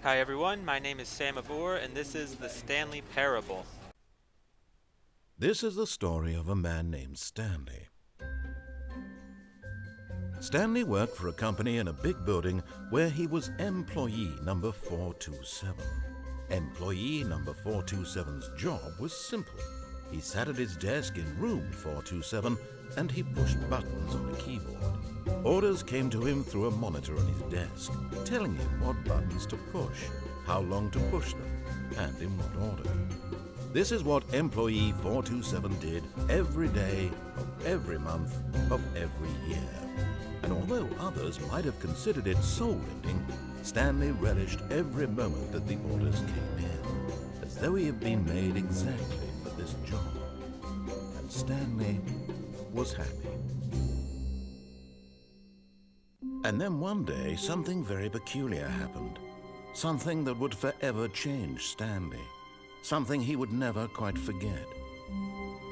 Hi everyone, my name is Sam of Ur, and this is the Stanley Parable. This is the story of a man named Stanley. Stanley worked for a company in a big building where he was employee number 427. Employee number 427's job was simple. He sat at his desk in room 427 and he pushed buttons on a keyboard. Orders came to him through a monitor on his desk, telling him what buttons to push, how long to push them, and in what order. This is what employee 427 did every day of every month of every year. And although others might have considered it soul-lending, Stanley relished every moment that the orders came in, as though he had been made exactly for this job. And Stanley was happy. And then one day, something very peculiar happened. Something that would forever change Stanley. Something he would never quite forget.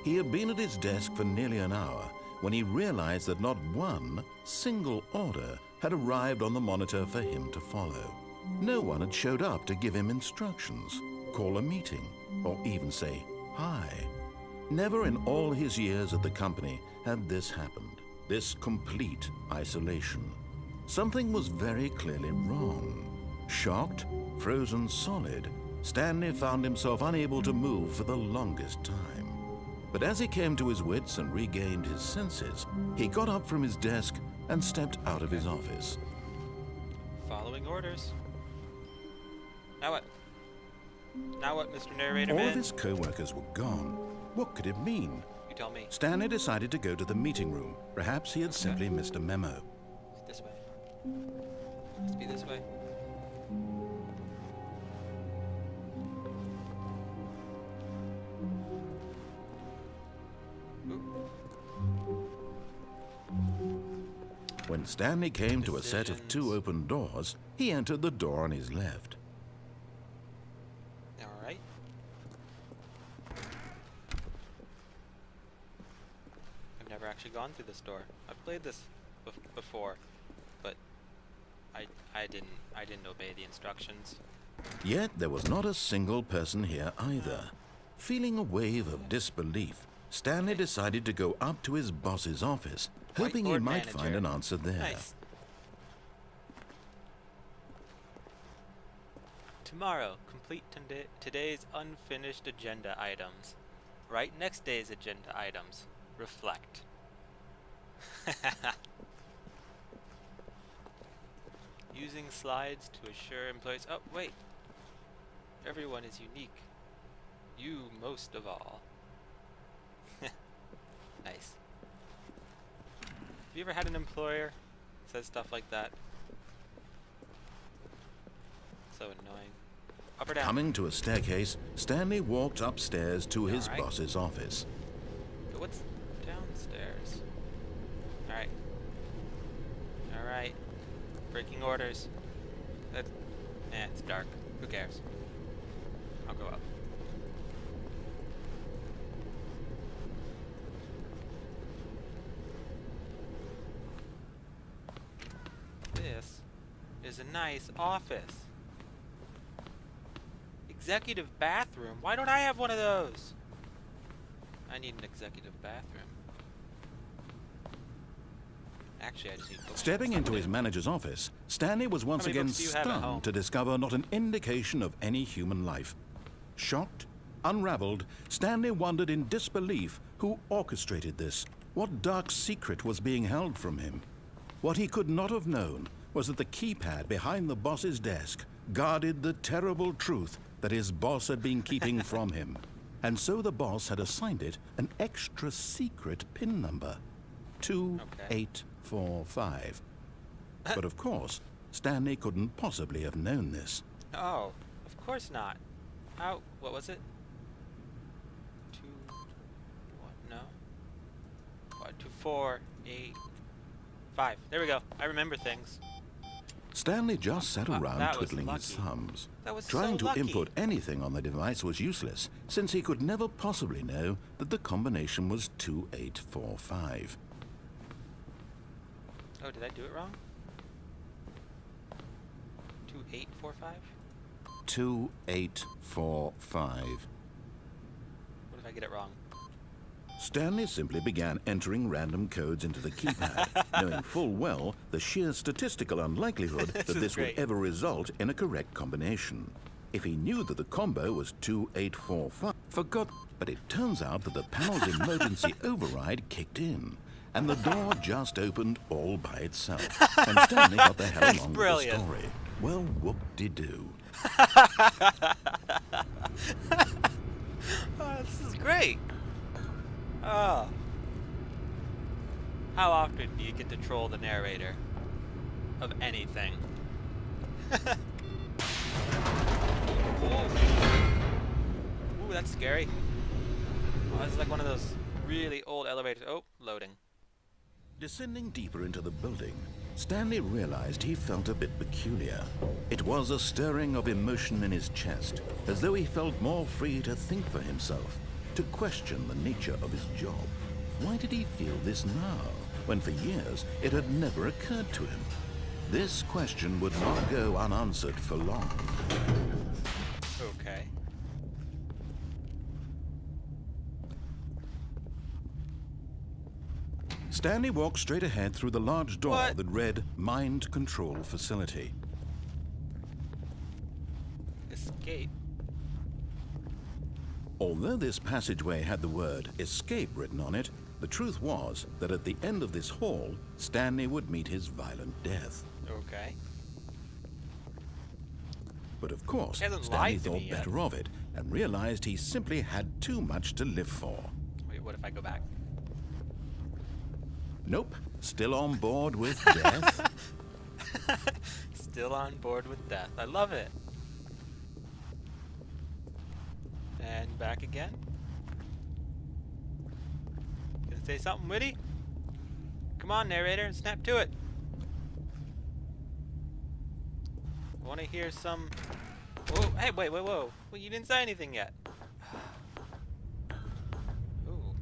He had been at his desk for nearly an hour when he realized that not one single order had arrived on the monitor for him to follow. No one had showed up to give him instructions, call a meeting, or even say hi. Never in all his years at the company had this happened, this complete isolation. Something was very clearly wrong. Shocked, frozen solid, Stanley found himself unable to move for the longest time. But as he came to his wits and regained his senses, he got up from his desk and stepped out of his office. Following orders. Now what? Now what, Mr. Narrator All Man? of his co-workers were gone. What could it mean? You tell me. Stanley decided to go to the meeting room. Perhaps he had simply missed a memo. This way. Must be this way. When Stanley came to a set of two open doors, he entered the door on his left. Alright. I've never actually gone through this door. I've played this before, but I didn't obey the instructions. Yet there was not a single person here either. Feeling a wave of disbelief, Stanley decided to go up to his boss's office, hoping he Whiteboard might manager. find an answer there. Nice. Tomorrow, complete today's unfinished agenda items. Write next day's agenda items. Reflect. Using slides to assure employees. Oh, wait. Everyone is unique. You most of all. Nice. Have you ever had an employer that says stuff like that? So annoying. Up or down? Coming to a staircase, Stanley walked upstairs to his Alright. boss's office. But what's downstairs? Alright. Alright. Breaking orders. It's dark. Who cares? I'll go up. This is a nice office. Executive bathroom? Why don't I have one of those? I need an executive bathroom. Actually, I just need books. Stepping into his manager's office, Stanley was once How many again books do you have at home? stunned to discover not an indication of any human life. Shocked, unraveled, Stanley wondered in disbelief who orchestrated this, what dark secret was being held from him. What he could not have known was that the keypad behind the boss's desk guarded the terrible truth that his boss had been keeping from him. And so the boss had assigned it an extra secret PIN number, 2845. But of course, Stanley couldn't possibly have known this. Oh, of course not. How? What was it? What? No. What? 2, 4, 8, 5. There we go. I remember things. Stanley just sat around that was twiddling his lucky. thumbs. That was Trying so to lucky. input anything on the device was useless, since he could never possibly know that the combination was 2845. Oh, did I do it wrong? 2845? 2845. What if I get it wrong? Stanley simply began entering random codes into the keypad, knowing full well the sheer statistical unlikelihood that this would ever result in a correct combination. If he knew that the combo was 2845, forgot. But it turns out that the panel's emergency override kicked in, and the door just opened all by itself. And Stanley got the hell along with the story. Well, whoop-de-doo. Oh, this is great. Oh. How often do you get to troll the narrator of anything? Ooh, that's scary. Oh, this is like one of those really old elevators. Oh, loading. Descending deeper into the building, Stanley realized he felt a bit peculiar. It was a stirring of emotion in his chest, as though he felt more free to think for himself, to question the nature of his job. Why did he feel this now, when for years it had never occurred to him? This question would not go unanswered for long. Okay. Stanley walked straight ahead through the large door What? that read Mind Control Facility. Escape. Although this passageway had the word escape written on it, the truth was that at the end of this hall, Stanley would meet his violent death. Okay. But of course, He hasn't Stanley lied to me thought yet. better of it and realized he simply had too much to live for. Wait, what if I go back? Nope, still on board with death. Still on board with death. I love it. And back again. Gonna say something witty? Come on, narrator, snap to it. I want to hear some. Whoa! Hey, wait, whoa! Well, you didn't say anything yet. Ooh.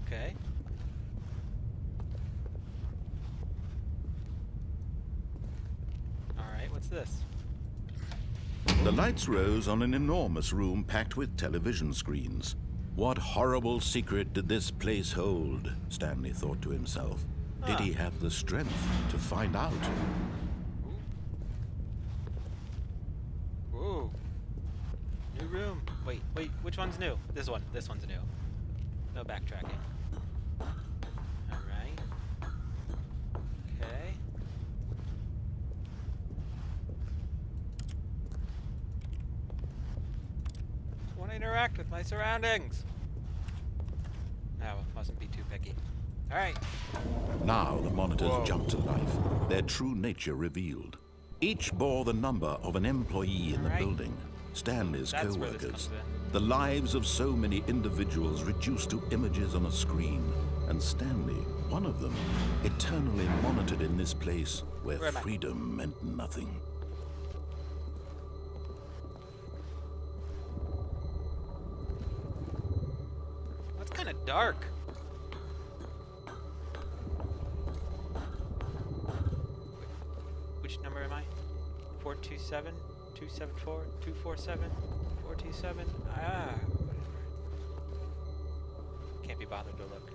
Okay. All right. What's this? The lights rose on an enormous room packed with television screens. What horrible secret did this place hold? Stanley thought to himself. Did he have the strength to find out? Ooh. New room. Wait, which one's new? This one. This one's new. No backtracking. Alright. Okay. Just want to interact with my surroundings. Now, mustn't be too picky. Alright. Now the monitors jumped to life, their true nature revealed. Each bore the number of an employee in the building, Stanley's That's where this co-workers. comes in. The lives of so many individuals reduced to images on a screen, and Stanley, one of them, eternally monitored in this place where Where am I? freedom meant nothing. That's kind of dark. Which number am I? 427, 274, 247, 427. Ah, whatever. Can't be bothered to look.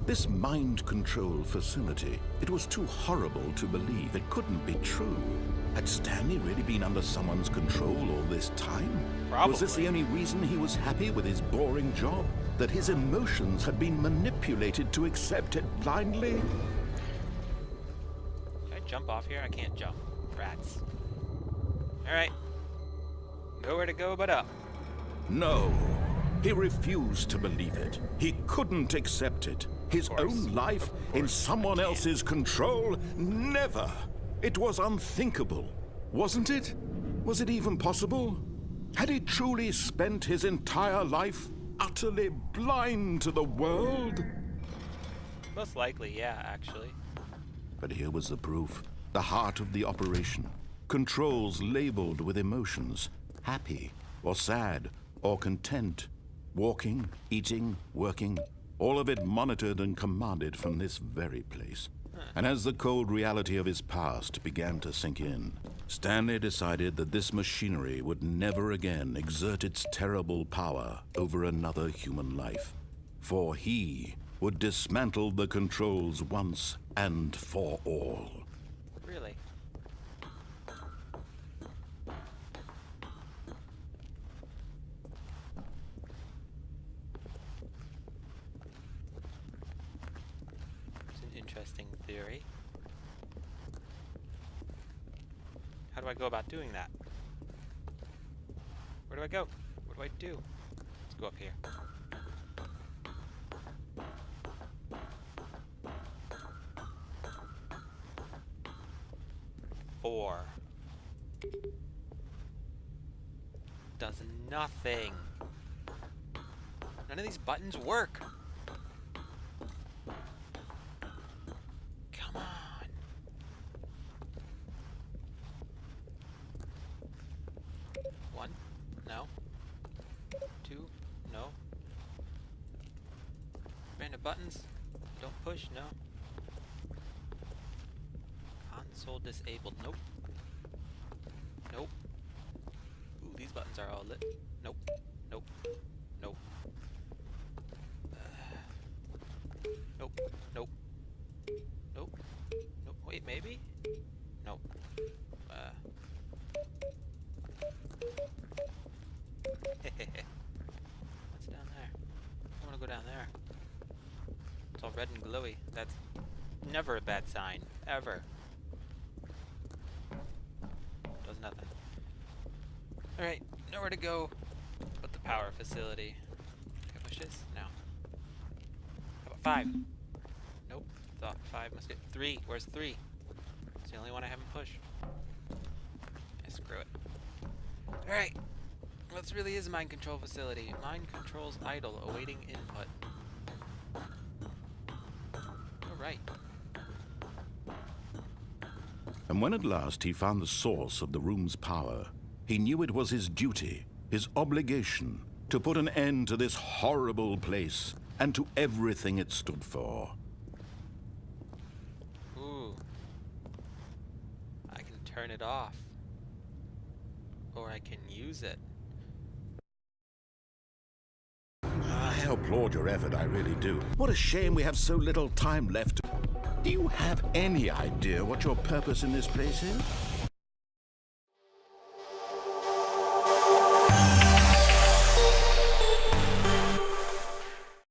This mind control facility, it was too horrible to believe. It couldn't be true. Had Stanley really been under someone's control all this time? Was this the only reason he was happy with his boring job? That his emotions had been manipulated to accept it blindly? Can I jump off here? I can't jump. Rats. Alright. Nowhere to go but up. No. He refused to believe it. He couldn't accept it. His own life in someone else's control? Never. It was unthinkable, wasn't it? Was it even possible? Had he truly spent his entire life utterly blind to the world? Most likely, yeah, actually. But here was the proof. The heart of the operation. Controls labeled with emotions. Happy, or sad, or content. Walking, eating, working. All of it monitored and commanded from this very place. And as the cold reality of his past began to sink in, Stanley decided that this machinery would never again exert its terrible power over another human life. For he would dismantle the controls once and for all. Really? It's an interesting theory. How do I go about doing that? Where do I go? What do I do? Let's go up here. Four. Does nothing. None of these buttons work. Come on. One. No. Two. No. Random buttons. Don't push. No. Console disabled. Nope. Nope. Ooh, these buttons are all lit. Nope. Nope. Nope. Nope. Nope. Nope. Nope. Wait, maybe? Nope. What's down there? I want to go down there. It's all red and glowy. That's never a bad sign. Ever. Does nothing. Alright, nowhere to go but the power facility. Can I push this? No. How about 5? Nope. Thought 5 must get 3. Where's 3? It's the only one I haven't pushed. Yeah, screw it. Alright. Well, this really is a mind control facility. Mind controls idle, awaiting input. Alright. And when at last he found the source of the room's power, he knew it was his duty, his obligation, to put an end to this horrible place and to everything it stood for. Ooh. I can turn it off. Or I can use it. I applaud your effort, I really do. What a shame we have so little time left. Do you have any idea what your purpose in this place is?